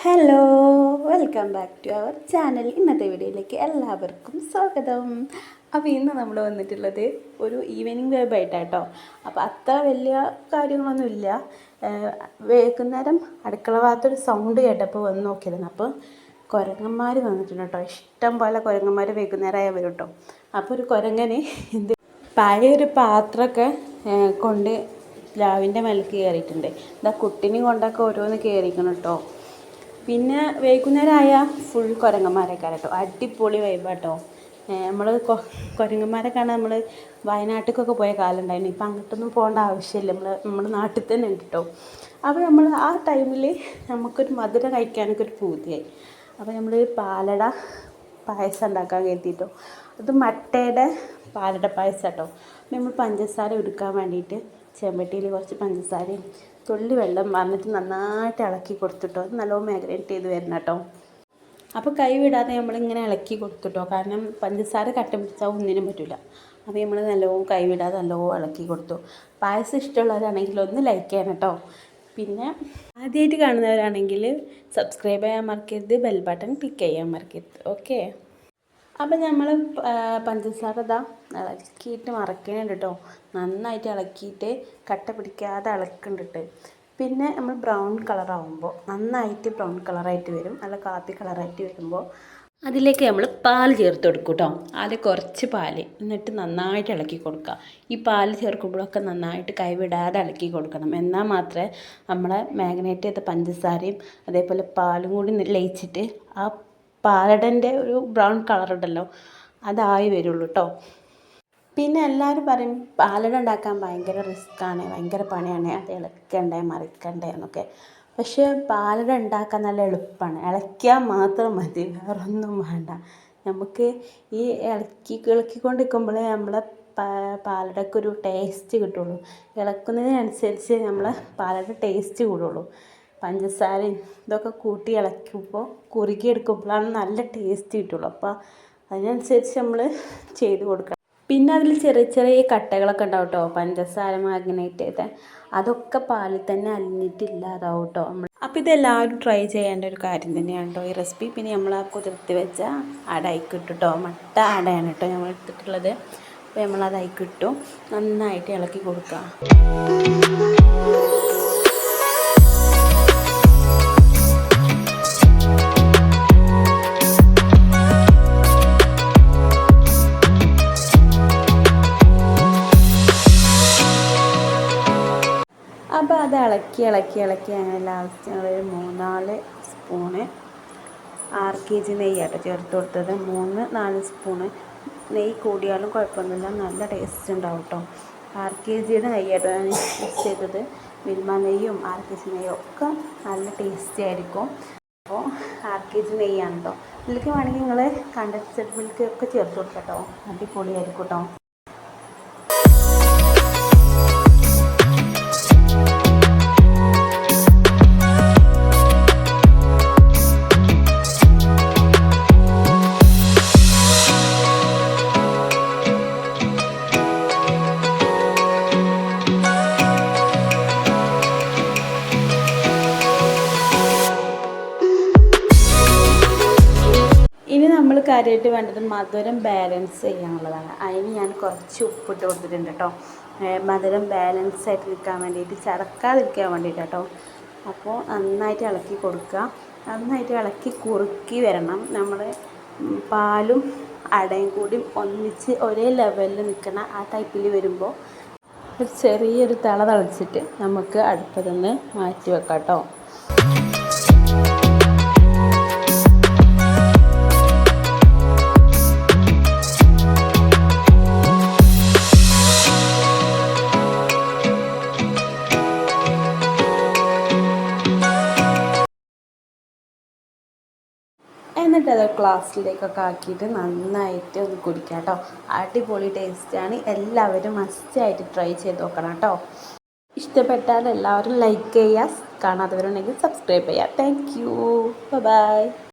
Hello, welcome back to our channel. ഇന്നത്തെ വീഡിയോയിലേക്ക് എല്ലാവർക്കും സ്വാഗതം. അപ്പോൾ ഇന്ന് നമ്മൾ വന്നിട്ടുള്ളത് ഒരു ഈവനിങ് വൈബായിട്ടാട്ടോ. അപ്പോൾ അത്ര വലിയ കാര്യങ്ങളൊന്നുമില്ല. വൈകുന്നേരം അടുക്കള ഭാഗത്തൊരു സൗണ്ട് കേട്ടപ്പോൾ വന്ന് നോക്കിയിരുന്നു. അപ്പോൾ കുരങ്ങന്മാർ വന്നിട്ടുണ്ട് കേട്ടോ. ഇഷ്ടം പോലെ കുരങ്ങന്മാർ വൈകുന്നേരമായി വരും കേട്ടോ. അപ്പോൾ ഒരു കുരങ്ങന് പഴയൊരു പാത്രമൊക്കെ കൊണ്ട് പ്ലാവിൻ്റെ മേലേക്ക് കയറിയിട്ടുണ്ട്. ഇതാ കുട്ടീനെയും കൊണ്ടൊക്കെ ഓരോന്ന് കയറിക്കണം കേട്ടോ. പിന്നെ വൈകുന്നേരമായ ഫുൾ കുരങ്ങന്മാരൊക്കെ കേട്ടോ. അടിപൊളി വൈബാട്ടോ. നമ്മൾ കുരങ്ങന്മാരെ കാണാൻ നമ്മൾ വയനാട്ടിലേക്കൊക്കെ പോയ കാലം ഉണ്ടായിരുന്നു. ഇപ്പം അങ്ങോട്ടൊന്നും പോകേണ്ട ആവശ്യമില്ല. നമ്മുടെ നാട്ടിൽ തന്നെ ഉണ്ട് കേട്ടോ. അപ്പോൾ നമ്മൾ ആ ടൈമിൽ നമുക്കൊരു മധുരം കഴിക്കാനൊക്കെ ഒരു പൂതിയായി. അപ്പോൾ നമ്മൾ പാലട പായസം ഉണ്ടാക്കാൻ കരുതിയിട്ടോ. അത് മട്ടയുടെ പാലട പായസം കേട്ടോ. നമ്മൾ പഞ്ചസാര എടുക്കാൻ വേണ്ടിയിട്ട് ചെമ്പട്ടിയിൽ കുറച്ച് പഞ്ചസാരയും തുള്ളി വെള്ളം വന്നിട്ട് നന്നായിട്ട് ഇളക്കി കൊടുത്തിട്ടോ. അത് നല്ലോണം മാഗ്നേറ്റ് ചെയ്ത് വരണം കേട്ടോ. അപ്പോൾ കൈ വിടാതെ നമ്മളിങ്ങനെ ഇളക്കി കൊടുത്തിട്ടോ. കാരണം പഞ്ചസാര കട്ട പിടിച്ചാൽ ഒന്നിനും പറ്റില്ല. അപ്പോൾ നമ്മൾ നല്ലോണം കൈ വിടാതെ നല്ലോണം ഇളക്കി കൊടുത്തു. പായസം ഇഷ്ടമുള്ളവരാണെങ്കിൽ ഒന്ന് ലൈക്ക് ചെയ്യണം കേട്ടോ. പിന്നെ ആദ്യമായിട്ട് കാണുന്നവരാണെങ്കിൽ സബ്സ്ക്രൈബ് ചെയ്യാൻ മറക്കരുത്, ബെൽ ബട്ടൺ ക്ലിക്ക് ചെയ്യാൻ മറക്കരുത്. ഓക്കെ. അപ്പം നമ്മൾ പഞ്ചസാര ഇളക്കിയിട്ട് മറക്കുന്നുണ്ട് കേട്ടോ. നന്നായിട്ട് ഇളക്കിയിട്ട് കട്ട പിടിക്കാതെ ഇളക്കുന്നുണ്ട്. പിന്നെ നമ്മൾ ബ്രൗൺ കളറാകുമ്പോൾ നന്നായിട്ട് ബ്രൗൺ കളറായിട്ട് വരും. നല്ല കാപ്പി കളറായിട്ട് വരുമ്പോൾ അതിലേക്ക് നമ്മൾ പാൽ ചേർത്ത് കൊടുക്കും കേട്ടോ. ആദ്യം കുറച്ച് പാൽ, എന്നിട്ട് നന്നായിട്ട് ഇളക്കി കൊടുക്കുക. ഈ പാൽ ചേർക്കുമ്പോഴൊക്കെ നന്നായിട്ട് കൈവിടാതെ ഇളക്കി കൊടുക്കണം. എന്നാൽ മാത്രമേ നമ്മളെ മാഗ്നേറ്റ് ചെയ്ത പഞ്ചസാരയും അതേപോലെ പാലും കൂടി ലയിച്ചിട്ട് ആ പാലടൻ്റെ ഒരു ബ്രൗൺ കളറുണ്ടല്ലോ അതായി വരുള്ളൂ കേട്ടോ. പിന്നെ എല്ലാവരും പറയും പാലട ഉണ്ടാക്കാൻ ഭയങ്കര റിസ്ക്കാണ്, ഭയങ്കര പണിയാണ്, അത് ഇളക്കണ്ടേ മറിക്കണ്ടേ എന്നൊക്കെ. പക്ഷേ പാലട ഉണ്ടാക്കാൻ നല്ല എളുപ്പമാണ്. ഇളക്കിയാൽ മാത്രം മതി, വേറൊന്നും വേണ്ട. നമുക്ക് ഈ ഇളക്കിക്കൊണ്ടിരിക്കുമ്പോഴേ നമ്മളെ പാലടക്കൊരു ടേസ്റ്റ് കിട്ടുള്ളൂ. ഇളക്കുന്നതിനനുസരിച്ച് നമ്മളെ പാലട ടേസ്റ്റ് കൂടുള്ളൂ. പഞ്ചസാരയും ഇതൊക്കെ കൂട്ടി ഇളക്കുമ്പോൾ കുറുകിയെടുക്കുമ്പോഴാണ് നല്ല ടേസ്റ്റ് കിട്ടുള്ളൂ. അപ്പോൾ അതിനനുസരിച്ച് നമ്മൾ ചെയ്ത് കൊടുക്കണം. പിന്നെ അതിൽ ചെറിയ ചെറിയ കട്ടകളൊക്കെ ഉണ്ടാവും കേട്ടോ. പഞ്ചസാര മാഗ്നേറ്റ് ചെയ്ത അതൊക്കെ പാലിൽ തന്നെ അലിഞ്ഞിട്ടില്ലാതാവും കേട്ടോ. അപ്പോൾ ഇതെല്ലാവരും ട്രൈ ചെയ്യേണ്ട ഒരു കാര്യം തന്നെയാണ് കേട്ടോ ഈ റെസിപ്പി. പിന്നെ നമ്മൾ ആ കുതിർത്തി വെച്ച അടയിക്കിട്ടു കേട്ടോ. മട്ട അടയാണ് കേട്ടോ നമ്മൾ എടുത്തിട്ടുള്ളത്. അപ്പോൾ നമ്മളത് അയക്കിട്ടു നന്നായിട്ട് ഇളക്കി കൊടുക്കുക. അപ്പോൾ അത് ഇളക്കി അങ്ങനെ ലാസ്റ്റ് ഞങ്ങളൊരു 3-4 സ്പൂണ് 6 kg നെയ്യാട്ടോ ചേർത്ത് കൊടുത്തത്. 3-4 സ്പൂണ് നെയ്യ് കൂടിയാലും കുഴപ്പമൊന്നുമില്ല, നല്ല ടേസ്റ്റ് ഉണ്ടാവും കേട്ടോ. 6 kg നെയ്യാട്ടോ ഞാൻ യൂസ് ചെയ്തത്. മിൽമ നെയ്യും 6 kg നെയ്യും ഒക്കെ നല്ല ടേസ്റ്റി ആയിരിക്കും. അപ്പോൾ 6 kg നെയ്യാണ് കേട്ടോ. ഇതിലേക്ക് വേണമെങ്കിൽ നിങ്ങൾ കണ്ടൻസ്ഡ് മിൽക്ക് ഒക്കെ ചേർത്ത് കൊടുക്കാം കേട്ടോ. അടിപൊളിയായിരിക്കും കേട്ടോ. ഇനി നമ്മൾ കാര്യമായിട്ട് വേണ്ടത് മധുരം ബാലൻസ് ചെയ്യാനുള്ളതാണ്. അതിന് ഞാൻ കുറച്ച് ഉപ്പിട്ട് കൊടുത്തിട്ടുണ്ട് കേട്ടോ. മധുരം ബാലൻസ് ആയിട്ട് നിൽക്കാൻ വേണ്ടിയിട്ട്, ചടക്കാതിരിക്കാൻ വേണ്ടിയിട്ട് കേട്ടോ. അപ്പോൾ നന്നായിട്ട് ഇളക്കി കൊടുക്കുക. നന്നായിട്ട് ഇളക്കി കുറുക്കി വരണം. നമ്മൾ പാലും അടയും കൂടി ഒന്നിച്ച് ഒരേ ലെവലിൽ നിൽക്കുന്ന ആ ടൈപ്പിൽ വരുമ്പോൾ ഒരു ചെറിയൊരു തിളച്ചിട്ട് നമുക്ക് അടുപ്പത്തു നിന്ന് മാറ്റി വെക്കാം കേട്ടോ. എന്നിട്ട് അത് ഗ്ലാസ്സിലേക്കൊക്കെ ആക്കിയിട്ട് നന്നായിട്ട് ഒന്ന് കുടിക്കാം കേട്ടോ. അടിപൊളി ടേസ്റ്റാണ്. എല്ലാവരും മസ്റ്റായിട്ട് ട്രൈ ചെയ്ത് നോക്കണം കേട്ടോ. ഇഷ്ടപ്പെട്ടാൽ എല്ലാവരും ലൈക്ക് ചെയ്യുക, കാണാത്തവരുണ്ടെങ്കിൽ സബ്സ്ക്രൈബ് ചെയ്യുക. Thank you, by.